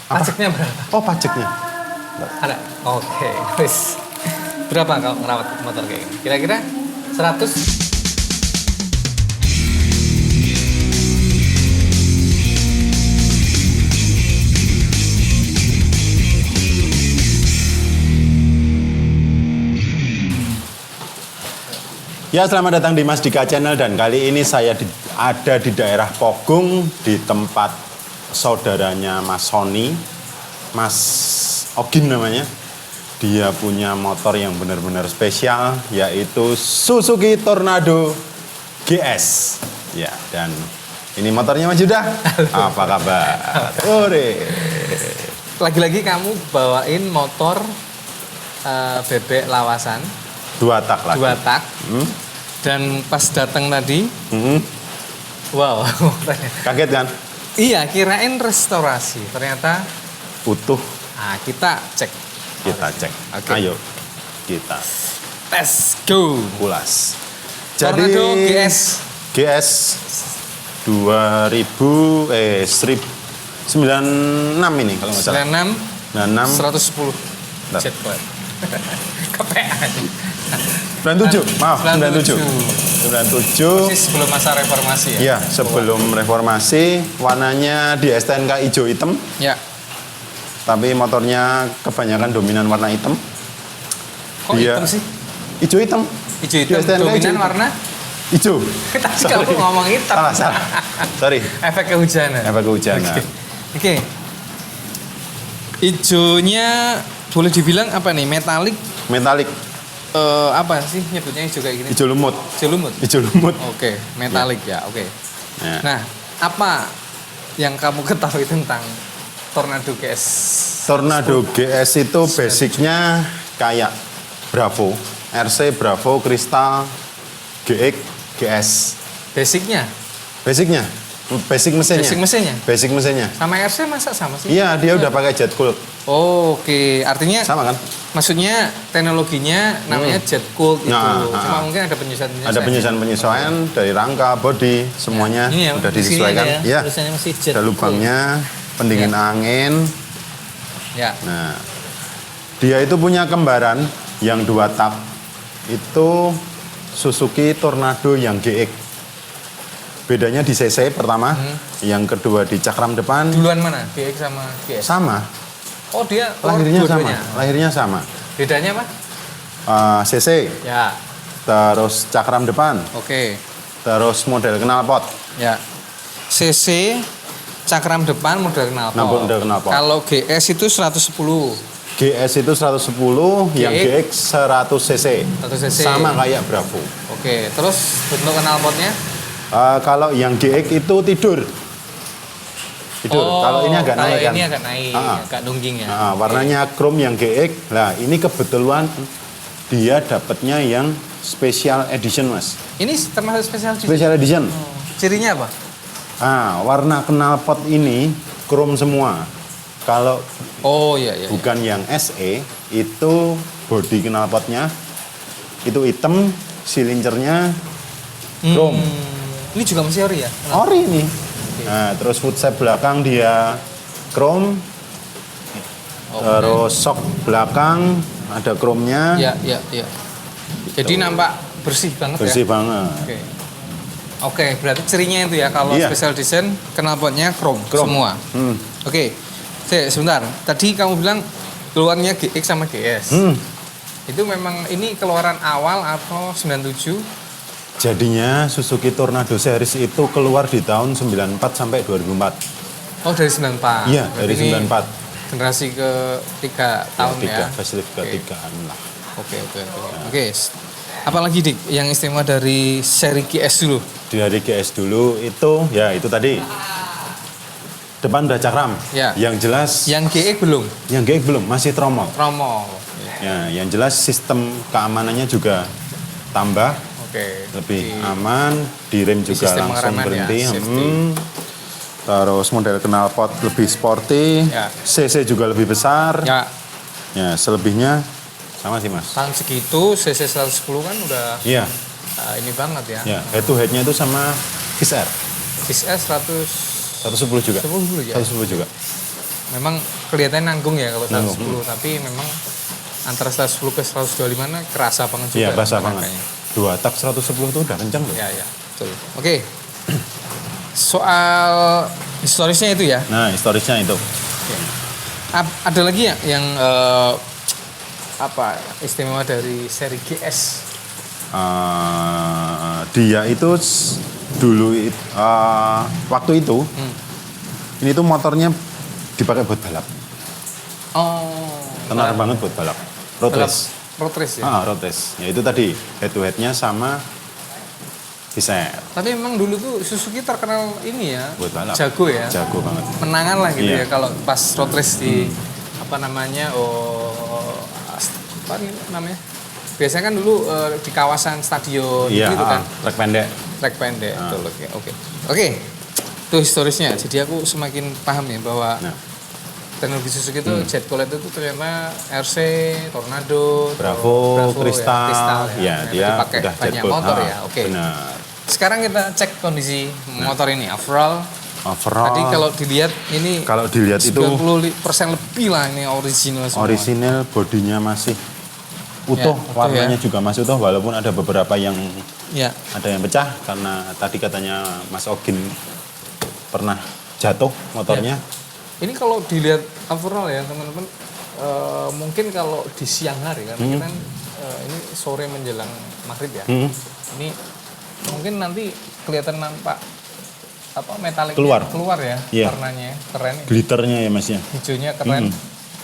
Pajaknya berapa? Oh, pajaknya. Ada. Oke, wis. Berapa kalau ngerawat motor kayak gini? Kira-kira 100? Ya, selamat datang di Mas Dika Channel, dan kali ini saya ada di daerah Pogung, di tempat saudaranya Mas Sony, Mas Ogin namanya. Dia punya motor yang benar-benar spesial, yaitu Suzuki Tornado GS. Ya, dan ini motornya Mas Yuda. Apa kabar? Ore. Lagi-lagi kamu bawain motor bebek lawasan. 2 tak lagi. 2 tak. Dan pas datang tadi, wow. Kaget kan? Iya, kirain restorasi. Ternyata Utuh. Nah, kita cek. Kita cek. Oke. Ayo, kita Let's go. kulas. Tornado GS. GS 1096 ini kalau nggak salah. 96 110 Bentar. jet plate. Kepean. 97, maaf 97. 97. Masih sebelum masa reformasi ya? Iya, sebelum reformasi. Warnanya di STNK hijau hitam, Ya. tapi motornya kebanyakan dominan warna hitam. Kok Dia- hitam sih? Hijau hitam. Hijau hitam. Di STNK Dominan hijau hitam. warna? Hijau. Tadi kamu ngomong hitam. Salah. Sorry. Efek kehujanan. Efek kehujanan. Oke. Hijaunya boleh dibilang apa nih? Metalik? Metalik, Apa sih nyebutnya hijau kayak gini? hijau lumut. Hijau lumut. Hijau lumut. Oke, metalik ya. Oke. Ya. Nah, apa yang kamu ketahui tentang Tornado GS? Tornado GS itu basicnya kayak Bravo, RC, Bravo, Crystal, GX, GS. Basicnya? Basicnya, basic mesinnya. Basic mesinnya? Basic mesinnya. Sama RC masa sama sih? Iya, dia udah pakai jet cooled. Oh, oke. Artinya Sama kan? maksudnya teknologinya namanya jet cooled itu. Nah, Cuma mungkin ada penyesuaian-penyesuaian. Ada penyesuaian-penyesuaian dari rangka, body, semuanya Ini ya, udah di sini disesuaikan. ada ya, Iya. tulisannya masih jet Ada lubangnya, pendingin angin. Ya. Nah, dia itu punya kembaran yang 2 tak. Itu Suzuki Tornado yang GX. Bedanya di CC pertama, yang kedua di cakram depan. Duluan mana? GX sama GS? Sama, Oh, dia lahirnya sama. dua-duanya. Lahirnya sama. Bedanya apa? CC, Ya. terus cakram depan, Oke. terus model knalpot. Ya. CC cakram depan model knalpot. Model knalpot. Kalau GS itu 110. GS itu 110, yang GX 100 cc. 100 cc. Sama kayak Bravo. Oke, terus bentuk knalpotnya? Kalau yang GX itu tidur. Tidur. Kalau ini agak naik kan. Ini agak naik, agak nungging ya. Warnanya chrome yang GX. Nah, ini kebetulan dia dapatnya yang special edition, Mas. Ini termasuk spesial juga. Special edition. Cirinya apa? Warna knalpot ini chrome semua. Kalau Oh iya iya. bukan yang SE, itu body knalpotnya itu hitam, silincernya chrome. Ini juga masih ori ya? Ori ini. Nah, terus footstep belakang dia chrome. Terus sok belakang ada chrome-nya. Iya iya iya. Jadi nampak bersih banget Bersih ya. banget. Oke. Oke, berarti cirinya itu ya kalau Iya. special design knalpotnya chrome semua. Oke. Sebentar. Tadi kamu bilang keluarnya GX sama GS. Itu memang ini keluaran awal atau 97? Jadinya Suzuki Tornado Series itu keluar di tahun 94 sampai 2004. Oh, dari 94. Iya, dari Berarti ini 94. Generasi ke-3 tahun ya. Facelift ketigaan lah. Oke. Oke. Apalagi Dik yang istimewa dari seri GS dulu? Dari GS dulu itu, ya itu tadi. Depan udah cakram. Ya. Yang jelas, Yang GX belum? yang GX belum, masih tromol. Tromol. Ya, yang jelas sistem keamanannya juga tambah, Oke. lebih aman, di rem juga sistem langsung pengereman ya, berhenti. safety. Terus model knalpot lebih sporty, Ya. CC juga lebih besar. Ya, Ya, selebihnya sama sih, Mas. tahun segitu CC 110 kan udah Iya, ini banget ya. ya, head to headnya itu sama XR. XS 110 110 juga. dulu ya. 110 juga. memang kelihatannya nanggung ya kalau 110, Nanggung. tapi memang antara 110 ke 125 kerasa banget juga. Iya, kerasa banget. tenaganya. 2 tak 110 itu udah kenceng loh. Ya, betul. Oke. Soal historisnya itu ya. Nah, historisnya itu. Ada lagi ya yang apa istimewa dari seri GS? Dia itu dulu waktu itu ini tuh motornya dipakai buat balap. Oh. Tenar banget buat balap. Road race. Road race ya. Road race. Ya itu tadi head to headnya sama Viser. Tapi memang dulu tuh Suzuki terkenal ini ya. Buat balap. Jago ya. Jago banget. Menangan lah gitu Iya. ya kalau pas road race di apa namanya apa nih namanya? Biasanya kan dulu di kawasan stadion Iya, gitu kan. trek pendek. Trek pendek. Betul, oke. Itu historisnya. Jadi aku semakin paham ya bahwa teknologi Suzuki itu jet cooled itu ternyata RC, Tornado, Bravo, Crystal. ya. Ya, dia dipakai udah banyak jet cooled. motor ya. Oke. Benar. Sekarang kita cek kondisi motor ini overall. Overall. Tadi kalau dilihat ini Kalau dilihat itu 90% lebih lah ini original semua. orisinil, bodinya masih utuh, Ya, utuh warnanya ya. juga masih utuh walaupun ada beberapa yang Ya. ada yang pecah karena tadi katanya Mas Ogin pernah jatuh motornya. Ini kalau dilihat overall ya teman-teman, mungkin kalau di siang hari karena kita kan ini sore menjelang maghrib ya. Ini mungkin nanti kelihatan nampak apa metaliknya keluar ya, Iya. warnanya keren. Glitternya ya Mas ya. Hijaunya keren.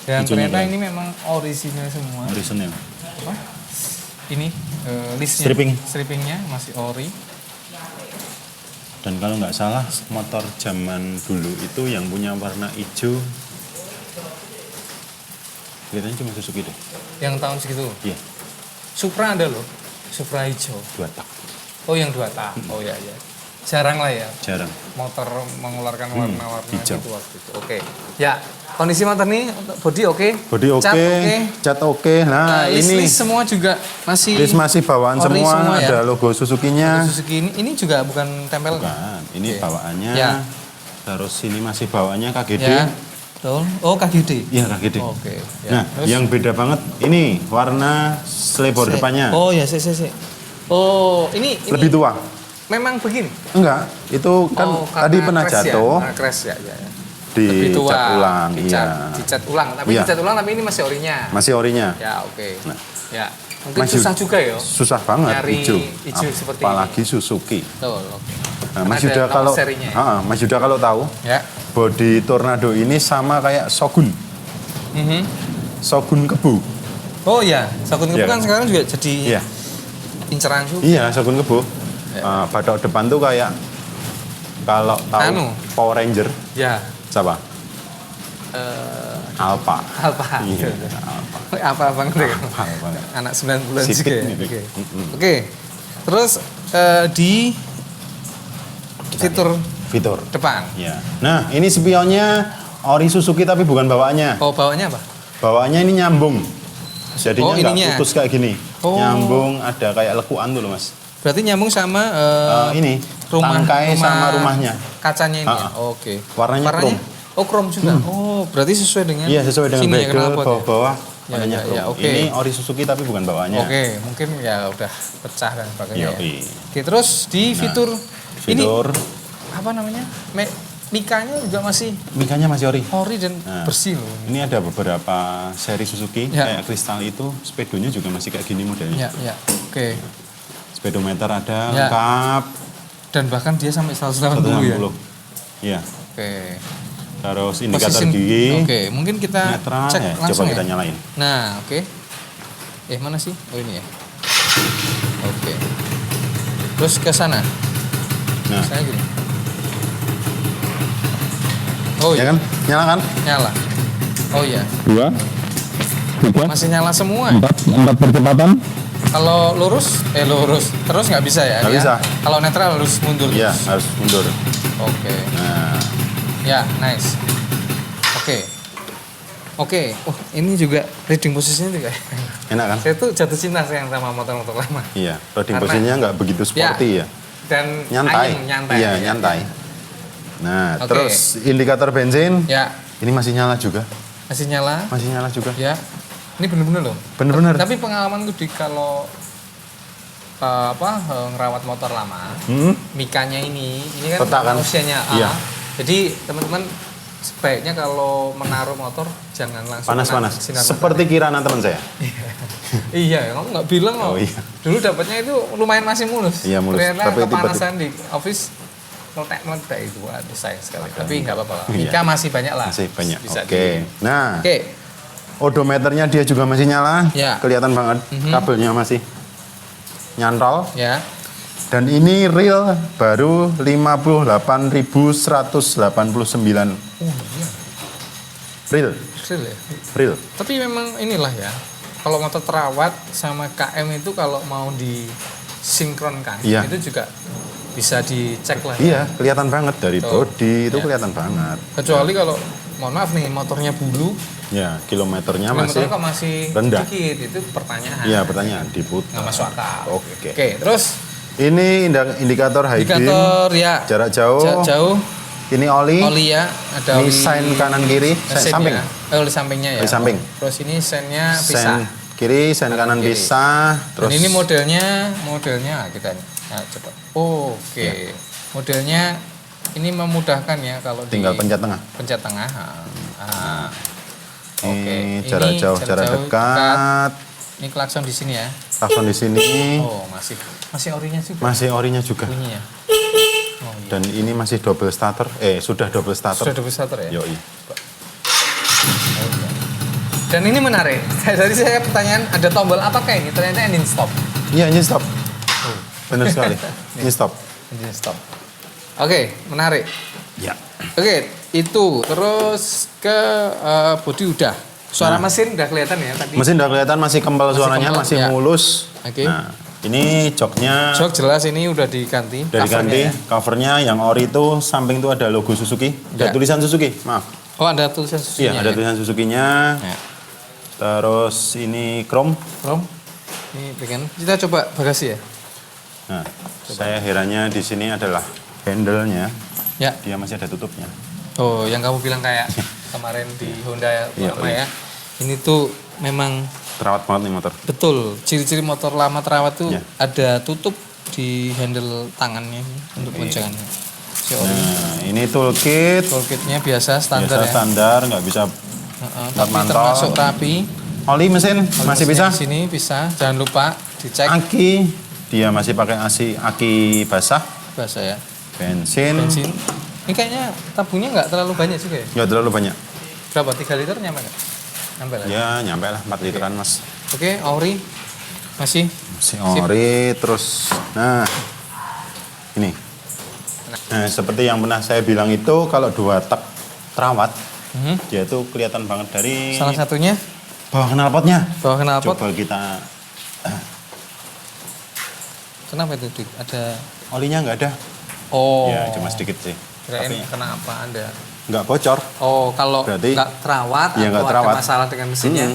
Dan Hijaunya ternyata keren. ini memang original semua. Orisinil. Apa? Ini listnya, strippingnya masih ori. Dan kalau nggak salah motor zaman dulu itu yang punya warna hijau kelihatannya cuma Suzuki deh. Yang tahun segitu. Iya, Supra ada loh, Supra hijau. 2 tak. Oh yang 2 tak. Oh ya. Jarang lah ya Jarang. motor mengeluarkan warna-warna hijau. gitu waktu itu. Oke. Ya, kondisi motor nih body oke. Bodi oke, Cat oke. cat oke. Nah, ini list semua juga masih list masih bawaan ori semua, ya. ada logo Suzuki-nya. Suzuki ini juga bukan tempel. Bukan, ini Oke. bawaannya. Ya. Terus ini masih bawaannya KGD. Ya. Betul. Oh, KGD. Iya, KGD. Oke. Ya. Nah, Terus? yang beda banget ini warna slebor depannya. Oh ya, Oh, ini Lebih tua. memang begini. Enggak, itu kan tadi pernah crash jatuh Ya, crash ya. di Lebih tua. cat ulang. Iya. Dicat ulang, tapi Iya. dicat ulang tapi ini masih orinya. Masih orinya. Ya, oke. Nah. Ya. Mungkin Masih- susah juga ya. Susah banget Nyari hijau. hijau seperti Apalagi Suzuki. Betul, oke. Nah, Kan Mas ada Yuda nomor kalau serinya ya? Mas Yuda kalau tahu Ya. body Tornado ini sama kayak Shogun. Mhm. Shogun Kebu. Oh iya, Shogun Kebu Iya kan kan? sekarang juga jadi Iya. inceran juga. Iya, Shogun Kebu. Ya. Badak depan tuh kayak kalau tahu Anu. Power Ranger Ya. siapa? Alpha. Apa? Iya, Alpha. Apa banget ya? Alpha banget. Anak 90-an Sipit juga ya. nih. Oke. Mm-mm. Oke. Terus di fitur Fitur. depan. Ya. Nah, ini spionnya ori Suzuki tapi bukan bawaannya. Oh, bawahnya apa? Bawaannya ini nyambung. Jadinya Oh, nggak ininya. putus kayak gini. Oh. Nyambung, ada kayak lekuan tuh loh, Mas. Berarti nyambung sama Ini tangkai sama rumahnya. Kacanya ini. Ya? Ah. Oke. Warnanya chrome. Oh, chrome juga. Oh, berarti sesuai dengan Iya, sesuai dengan sini ya, bagel knalpot ya? bawah-bawah Ya, warnanya ya, chrome. ya, oke. Ini ori Suzuki tapi bukan bawaannya. Oke, mungkin ya udah pecah dan sebagainya. Ya. Yoi. Oke, terus di fitur, Fitur ini apa namanya? Mikanya juga masih mikanya masih ori. ori dan Nah. bersih loh. Ini ada beberapa seri Suzuki Ya. kayak Crystal itu speedonya juga masih kayak gini modelnya. Ya. Oke. Speedometer ada Ya. lengkap Dan bahkan dia sampai 180 ya. 160. Iya. Oke. Terus indikator Posisi- gigi. Oke, mungkin kita Netral cek ya. langsung Coba kita ya. nyalain. Nah, oke. Mana sih? Oh, ini ya. Oke. Terus ke sana. Nah, Saya gini. Oh ya iya, kan? Nyala kan? nyala. Oh iya, 2, 3, masih nyala semua. 4 percepatan. Kalau lurus, terus nggak bisa ya? Nggak dia? bisa. Kalau netral harus mundur. Iya, terus. harus mundur. Oke. Nah, Ya, nice. Oke. Oh, ini juga reading posisinya juga. enak kan? Saya tuh jatuh cinta sayang sama motor-motor lama. Iya, riding Karena- posisinya nggak begitu sporty ya. Dan Nyantai. angin, nyantai. Iya, ya. nyantai. Nah, Oke. terus indikator bensin Ya, Ini masih nyala juga. Masih nyala. Masih nyala juga. Ya. Ini bener-bener loh. Bener-bener. Tapi pengalamanku di kalau ngerawat motor lama, mikanya ini kan Retak kan? usianya Iya. Jadi teman-teman sebaiknya kalau menaruh motor jangan langsung Panas-panas. kena sinar Seperti Kirana teman saya. Iya, kamu nggak bilang loh. Oh, iya. Dulu dapatnya itu lumayan masih mulus. Iya, mulus. Ternyata Tapi kepanasan di office meletak itu, aduh sayang sekali. Tapi nggak apa-apa lah. Iya. Mika masih banyak lah. Masih banyak. Bisa Oke. Nah, Oke. odometernya dia juga masih nyala. Ya. Kelihatan banget. Kabelnya masih nyantol. Ya. Dan ini real baru 58.189. Oh iya. Real. Real ya. Real. Tapi memang inilah ya. Kalau motor terawat sama KM itu kalau mau disinkronkan Iya. itu juga bisa dicek lah. Iya, kelihatan banget dari Tuh. bodi itu Ya. kelihatan banget. Kecuali kalau mohon maaf nih motornya bulu, Ya, kilometernya motornya masih kok masih rendah. dikit, itu pertanyaan. Iya, pertanyaan diputar. Nggak masuk akal. Oke. Oke, terus Ini indikator high beam, indikator ya jarak jauh. jauh, Ini oli. oli ya, ada Ini oli sign kanan kiri, sen samping. ya. Oli sampingnya ya. Oli samping. Terus ini sennya Sen pisah. kiri, sen kanan kiri. pisah. Terus Dan ini modelnya kita nih. Nah, coba. Oke. Ya. Modelnya ini memudahkan ya kalau tinggal di pencet tengah. pencet tengah. Oke. Ini jarak jauh, jarak dekat. Ini klakson di sini ya. Klakson di sini. Oh, masih orinya juga. Masih orinya juga. Bunyinya. Oh, iya. Dan ini masih double starter. Sudah double starter. Sudah double starter ya? Yoi. Oh, iya. Dan ini menarik. Tadi saya pertanyaan ada tombol apakah ini? Ternyata engine stop. Iya, ini stop. Benar sekali. Ini stop. Engine stop. Oke, menarik. Ya. Oke, itu terus ke bodi udah. Suara Nah. mesin udah kelihatan ya tadi. Mesin udah kelihatan masih kempal suaranya, kempal, masih ya. mulus. Oke. Nah, ini joknya Jok jelas ini udah diganti. dari covernya ganti. ya. Covernya yang ori itu samping itu ada logo Suzuki. Ada Ya. tulisan Suzuki, maaf. Oh, ada tulisan susunya. Iya, ada tulisan Suzuki-nya. Ya. Terus ini chrome. Rom. Ini pengen kita coba bagasi ya. Nah, saya herannya di sini adalah handle-nya. Ya. Dia masih ada tutupnya. Oh, yang kamu bilang kayak kemarin di Honda Iya, lama iya. ya. Ini tuh memang Terawat banget nih motor. betul ciri-ciri motor lama terawat tuh Ya. ada tutup di handle tangannya untuk goncangannya. Si ori. Nah, ini toolkit. Toolkitnya biasa standar Biasa ya. standar, nggak bisa Tapi mantau. termasuk rapi. oli mesin masih bisa. Di sini bisa. Jangan lupa dicek Aki, dia masih pakai aki basah. bahasa ya. Bensin, Bensin. Ini kayaknya tabungnya nggak terlalu banyak juga ya. nggak terlalu banyak. Berapa? 3 liter nyampe nggak? Nyampe lah. Ya nyampe lah 4 literan mas. Oke, ori masih. Si ori terus, nah ini. Nah seperti yang pernah saya bilang itu kalau 2 tak terawat, Mhm. dia itu kelihatan banget dari Salah satunya bawah knalpotnya. bawah knalpot. Coba kita, Kenapa itu? Dik? Ada olinya nggak ada. oh. Ya cuma sedikit sih. Kirain Tapi kenapa Anda? nggak bocor. Oh, kalau Berarti- nggak terawat Iya, atau nggak ada terawat. masalah dengan mesinnya,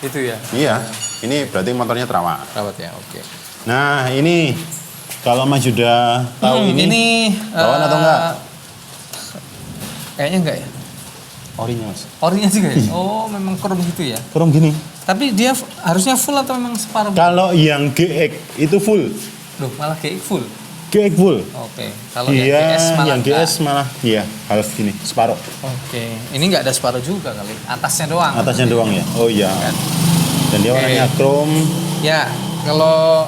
itu ya? Iya, ini berarti motornya terawat. Terawat ya, oke. Nah ini kalau Mas Yuda tahu ini bawaan atau enggak? Kayaknya enggak ya. Orinya mas. Orinya juga Iya. ya? Oh, memang krom gitu ya. Kurang gini. Tapi dia harusnya full atau memang separuh? Kalau yang GX itu full, Loh, malah GX full. GX full. Oke. Kalau Dia yang GS malah yang enggak. GS malah iya half gini, separuh. Oke. Ini enggak ada separuh juga kali. Atasnya doang. Atasnya doang ya. Oh iya. Kan? Dan dia Oke. warnanya chrome. Ya, kalau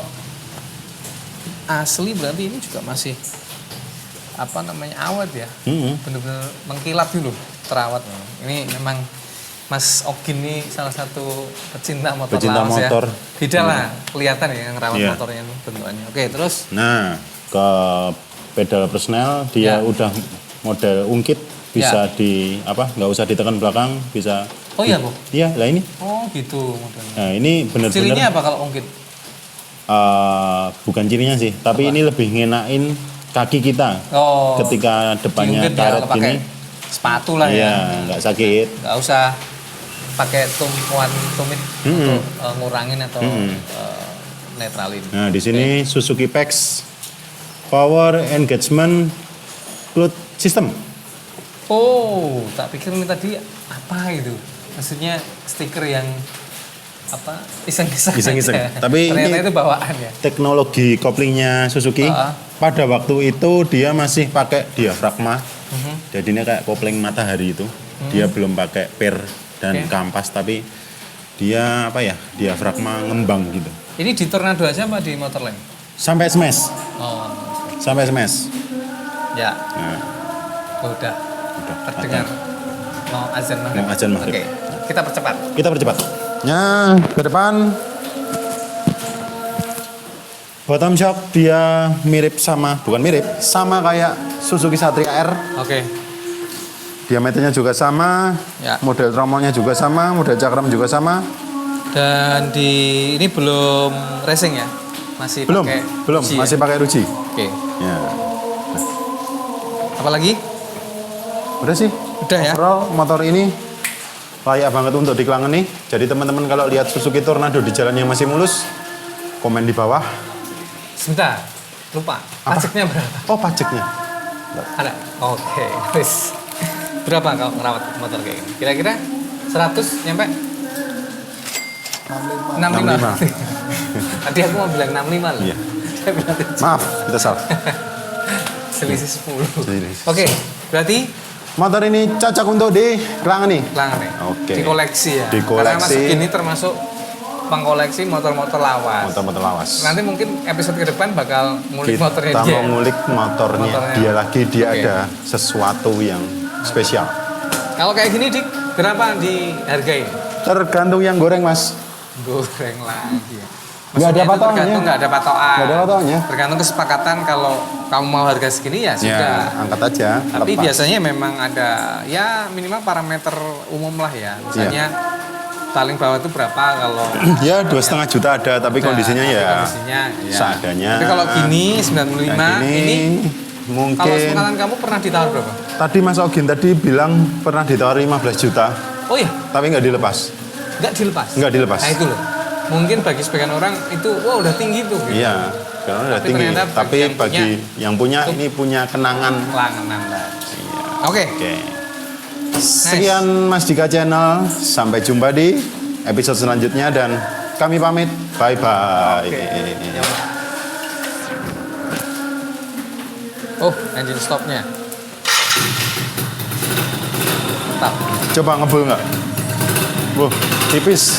asli berarti ini juga masih apa namanya awet ya. Bener-bener mengkilap dulu terawat. Ini memang Mas Ogin ini salah satu pecinta motor Pecinta lawas motor. ya. Beda lah, kelihatan ya yang rawat Iya. motornya ini bentukannya. Oke, terus Nah ke pedal personel dia Ya. udah model ungkit, bisa di apa? Nggak usah ditekan belakang, bisa. oh iya, Bu. Iya, lah ini. Oh, gitu modelnya. Nah ini Cirinya bener-bener apa kalau ungkit? bukan cirinya sih, tapi ini lebih ngenain kaki kita Oh. ketika depannya diungkit ya, karet kalau pakai gini. sepatu lah Iya, ya. nggak sakit. Nggak usah pakai tumit untuk ngurangin atau netralin. Nah, di sini Suzuki PEX Power Engagement Clutch System. Oh, tak pikir ini tadi apa itu? Maksudnya stiker yang apa? Iseng-iseng. Iseng-iseng. aja. Tapi ternyata ini itu bawaan ya. teknologi koplingnya Suzuki pada waktu itu dia masih pakai diafragma. Jadi ini kayak kopling matahari itu. Dia belum pakai per dan Oke. kampas, tapi dia apa ya, diafragma ngembang gitu. Ini di Tornado aja apa di Motorland? Sampai smash, Oh, sampai smash. ya. Nah, Oh, udah udah. terdengar. Mau azan maghrib. Mau azan maghrib. Oke, kita percepat. Kita percepat. Nah, ke depan. Bottom shock dia mirip sama, bukan mirip, sama kayak Suzuki Satria R. Oke. Diameternya juga sama, Ya. model tromolnya juga sama, model cakram juga sama. Dan ini belum racing ya? Masih Belum, pakai belum, uji ya? masih pakai ruji. Oke. Ya. Apalagi? Udah sih. Udah ya? Overall motor ini layak banget untuk dikelangeni. Jadi teman-teman kalau lihat Suzuki Tornado di jalan yang masih mulus, komen di bawah. Sebentar, lupa. Apa? Pajaknya berapa? Oh, pajaknya. Ada? Oke, wis. Berapa kau ngerawat motor kayak gini? Kira-kira 100 nyampe? 65. Tadi aku mau bilang 65 loh. Iya. Saya bilang Maaf, kita salah. selisih 10. Selisih. Oke, berarti Motor ini cocok untuk dikelangeni. pelangan ya? Oke. Dikoleksi ya? Dikoleksi. Karena Mas ini termasuk pengkoleksi motor-motor lawas. Motor-motor lawas. Nanti mungkin episode ke depan bakal ngulik motornya Kita dia. mau ngulik motornya Motornya. dia lagi, dia Oke. ada sesuatu yang spesial. Kalau kayak gini, Dik, berapa dihargai? Tergantung yang goreng, Mas. Goreng lagi ya. Nggak ada Maksudnya itu patokannya. tergantung, nggak ada patokan. Nggak ada patokannya. Tergantung kesepakatan, kalau kamu mau harga segini ya sudah. Ya, angkat aja. Tapi lepas. biasanya memang ada ya minimal parameter umum lah ya. Misalnya paling bawah itu berapa kalau Ya 2,5 juta ada, tapi kondisinya Tapi ya kondisinya, ya. seadanya. Tapi kalau gini 95 Yang ini kalau mungkin sepengetahuan kamu pernah ditawar berapa? tadi Mas Ogin tadi bilang pernah ditawar 15 juta, Oh iya, tapi nggak dilepas. nggak dilepas. Nggak dilepas. Nah itu loh. Mungkin bagi sebagian orang itu wah udah tinggi tuh gitu. Iya, karena udah Tapi tinggi. ternyata Tapi yang bagi yang punya itu ini punya kenangan. Langganan lah. Oke. Oke. Sekian Mas Dika Channel. Sampai jumpa di episode selanjutnya dan kami pamit. Bye bye. Oh, engine stopnya. Mantap. Coba ngebul nggak? Tipis.